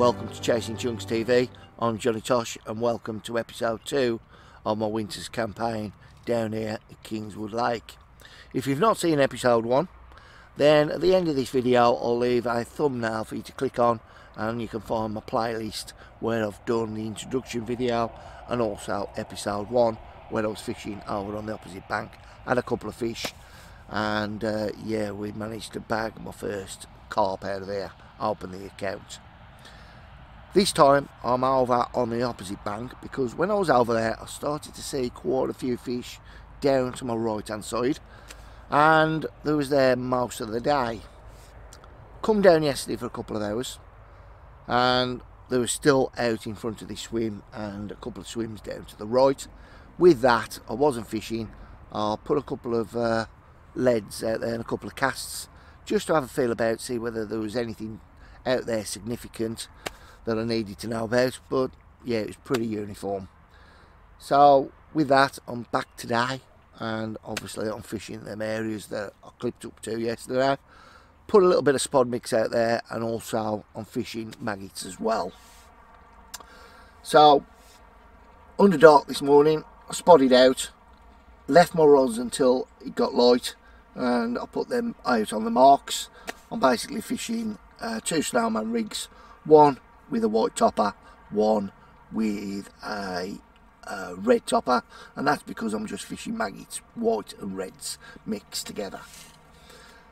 Welcome to Chasing Chunks TV. I'm Johnny Tosh and welcome to episode 2 of my winter's campaign down here at Kingswood Lake. If you've not seen episode 1, then at the end of this video I'll leave a thumbnail for you to click on, and you can find my playlist where I've done the introduction video and also episode 1 where I was fishing over on the opposite bank. Had a couple of fish and yeah, we managed to bag my first carp out of there, open the account. This time I'm over on the opposite bank because when I was over there I started to see quite a few fish down to my right hand side, and they was there most of the day. Come down yesterday for a couple of hours and they were still out in front of the swim and a couple of swims down to the right. With that I wasn't fishing. I'll put a couple of leads out there and a couple of casts just to have a feel about, see whether there was anything out there significant that I needed to know about, but yeah, it was pretty uniform. So with that, I'm back today and obviously I'm fishing them areas that I clipped up to yesterday. Put a little bit of spod mix out there and also I'm fishing maggots as well. So under dark this morning I spotted out, left my rods until it got light and I put them out on the marks. I'm basically fishing 2 snowman rigs, one with a white topper, one with a red topper, and that's because I'm just fishing maggots, white and reds mixed together.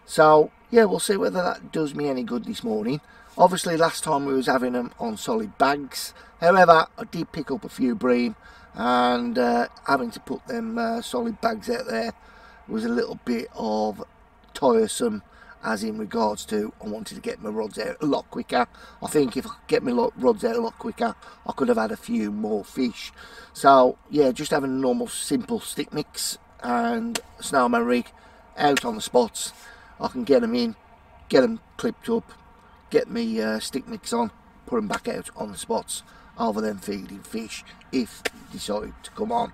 So yeah, we'll see whether that does me any good this morning. Obviously last time we was having them on solid bags, however I did pick up a few bream, and having to put them solid bags out there was a little bit of tiresome, as in regards to I wanted to get my rods out a lot quicker. I think if I could get my rods out a lot quicker I could have had a few more fish. So yeah, just having a normal simple stick mix and a snowman rig out on the spots, I can get them in, get them clipped up, get me stick mix on, put them back out on the spots over them feeding fish if they decide to come on.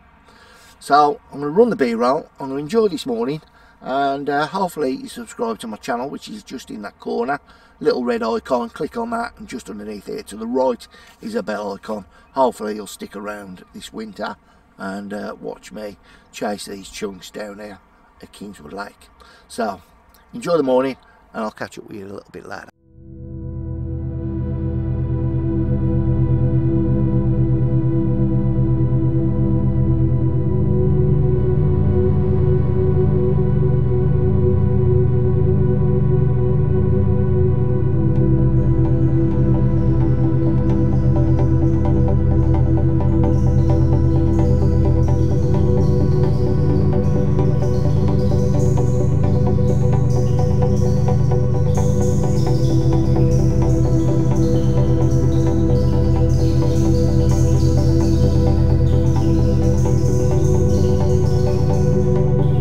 So I'm going to run the B-roll, I'm going to enjoy this morning, and hopefully you subscribe to my channel, which is just in that corner, little red icon. Click on that and just underneath here to the right is a bell icon. Hopefully you'll stick around this winter and watch me chase these chunks down here at Kingswood Lake. So enjoy the morning and I'll catch up with you a little bit later.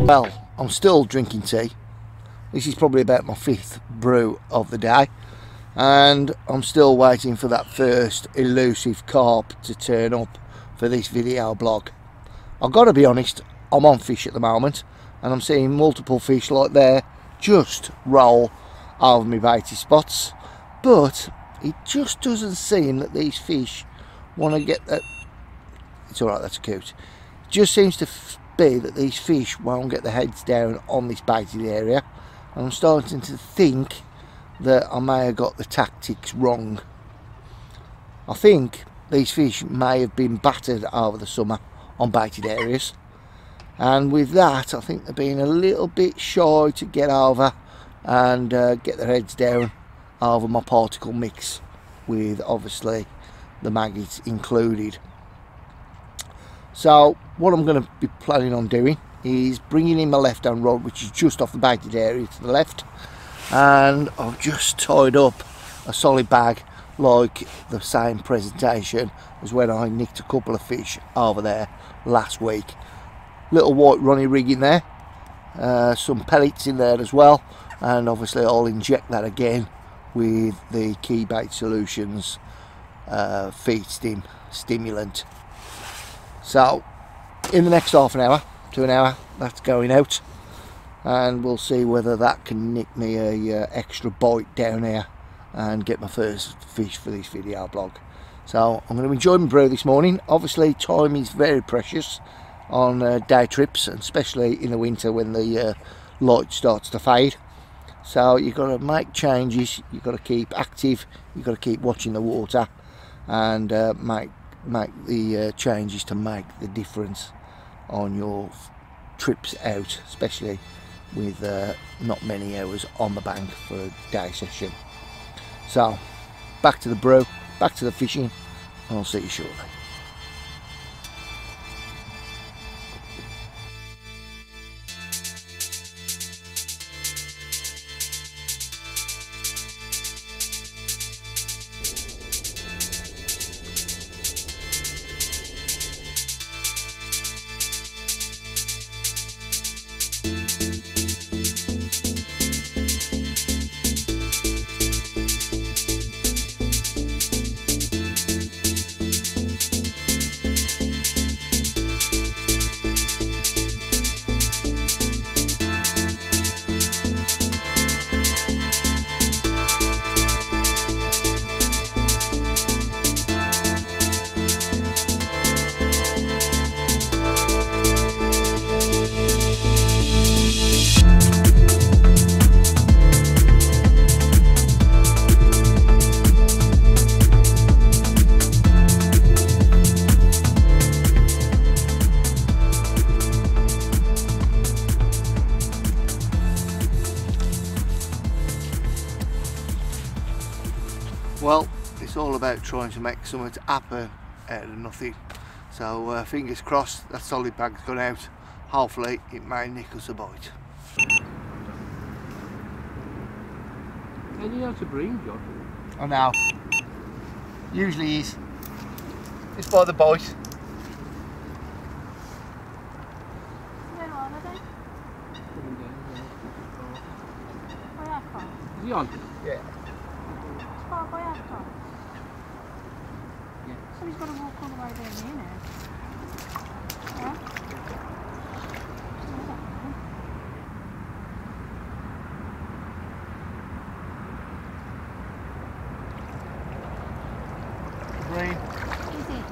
Well, I'm still drinking tea. This is probably about my 5th brew of the day, and I'm still waiting for that first elusive carp to turn up for this video blog. I've got to be honest, I'm on fish at the moment and I'm seeing multiple fish like there just roll over my baited spots, but it just doesn't seem that these fish want to get that. It's alright, that's cute. It just seems to be that these fish won't get their heads down on this baited area, and I'm starting to think that I may have got the tactics wrong. I think these fish may have been battered over the summer on baited areas, and with that I think they're being a little bit shy to get over and get their heads down over my particle mix, with obviously the maggots included. So what I'm going to be planning on doing is bringing in my left hand rod, which is just off the baited area to the left, and I've just tied up a solid bag like the same presentation as when I nicked a couple of fish over there last week. Little white Ronnie rig in there, some pellets in there as well, and obviously I'll inject that again with the Keybait Solutions feed stimulant. So in the next half an hour to an hour that's going out, and we'll see whether that can nick me a extra bite down here and get my first fish for this video blog. So I'm going to enjoy my brew this morning. Obviously time is very precious on day trips, and especially in the winter when the light starts to fade. So you've got to make changes, you've got to keep active, you've got to keep watching the water, and make the changes to make the difference on your trips out, especially with not many hours on the bank for a day session. So back to the brew, back to the fishing, and I'll see you shortly. Well, it's all about trying to make something to happen out of nothing. So fingers crossed that solid bag's gone out. Hopefully it may nick us a bite. How do you know to bream, John? I know. Usually is. It's by the bite. Is he on? Yeah. So he's got to walk all the way down here now. Yeah? Green. Is it?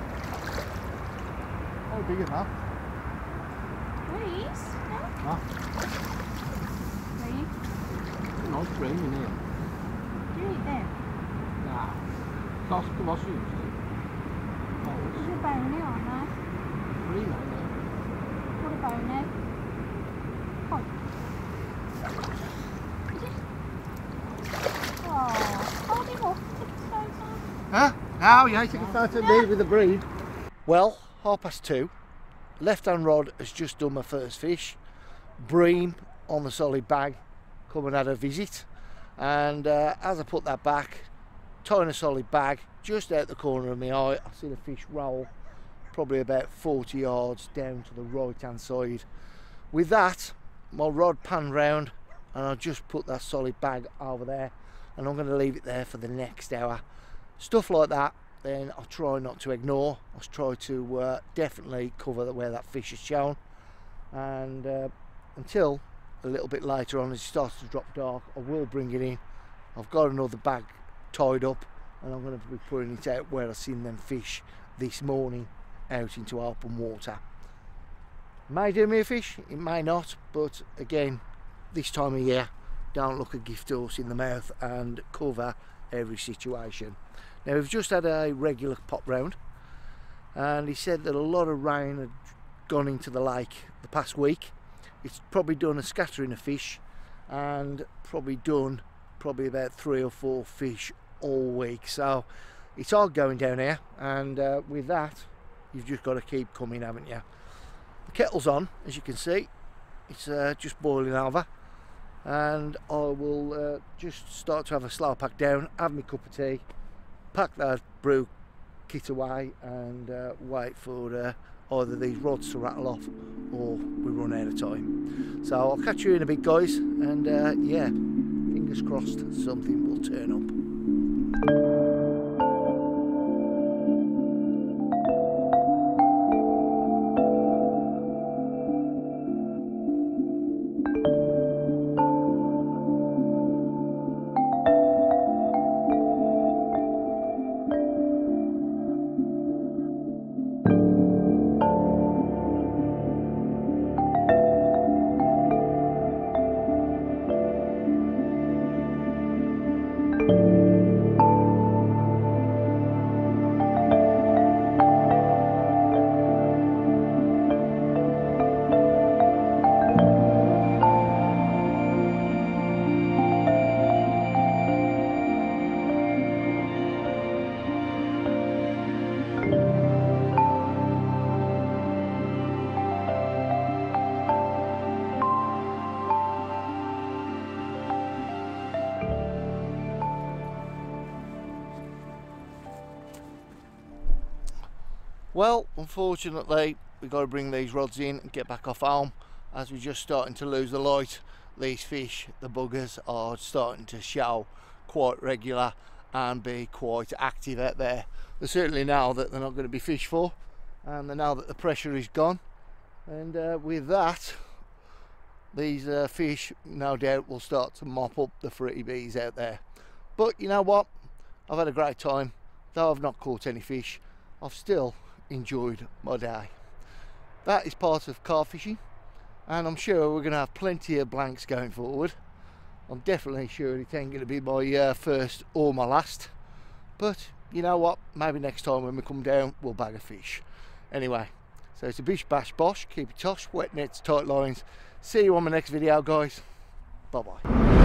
Oh, big enough. Please? No? No. Please? Nice bream in here. Do you eat them? Nah. Tosh, come on, shoot. There's a bony on there. Bream on there. What a bony. Oh. Is it? Oh, hold him up. Take the stones off. Huh? No, you ain't taking a photo of me with the breed. Well, 2:30. Left hand rod has just done my first fish. Bream on the solid bag, come and had a visit. And as I put that back, tying a solid bag just out the corner of my eye, I see the fish roll probably about 40 yards down to the right hand side. With that, my rod panned round and I just put that solid bag over there, and I'm going to leave it there for the next hour. Stuff like that, then I'll try not to ignore. I'll try to definitely cover where that fish is shown, and until a little bit later on, as it starts to drop dark, I will bring it in. I've got another bag tied up, and I'm going to be putting it out where I've seen them fish this morning out into open water. May do me a fish, it may not, but again, this time of year, don't look a gift horse in the mouth and cover every situation. Now, we've just had a regular pop round, and he said that a lot of rain had gone into the lake the past week. It's probably done a scattering of fish, and probably done about 3 or 4 fish all week. So it's all going down here, and with that, you've just got to keep coming, haven't you? The kettle's on, as you can see. It's just boiling over, and I will just start to have a slow pack down, have my cup of tea, pack that brew kit away, and wait for either these rods to rattle off or we run out of time. So I'll catch you in a bit, guys, and yeah, fingers crossed something will turn up. Well, unfortunately, we've got to bring these rods in and get back off home. As we're just starting to lose the light, these fish, the buggers, are starting to show quite regular and be quite active out there. They certainly know that they're not going to be fished for, and they know that the pressure is gone. And with that, these fish, no doubt, will start to mop up the freebies out there. But you know what? I've had a great time. Though I've not caught any fish, I've still enjoyed my day. That is part of carp fishing, and I'm sure we're going to have plenty of blanks going forward. I'm definitely sure it ain't going to be my first or my last, but you know what, maybe next time when we come down we'll bag a fish. Anyway, so it's a bish bash bosh, keep it tosh, wet nets, tight lines. See you on my next video, guys. Bye bye.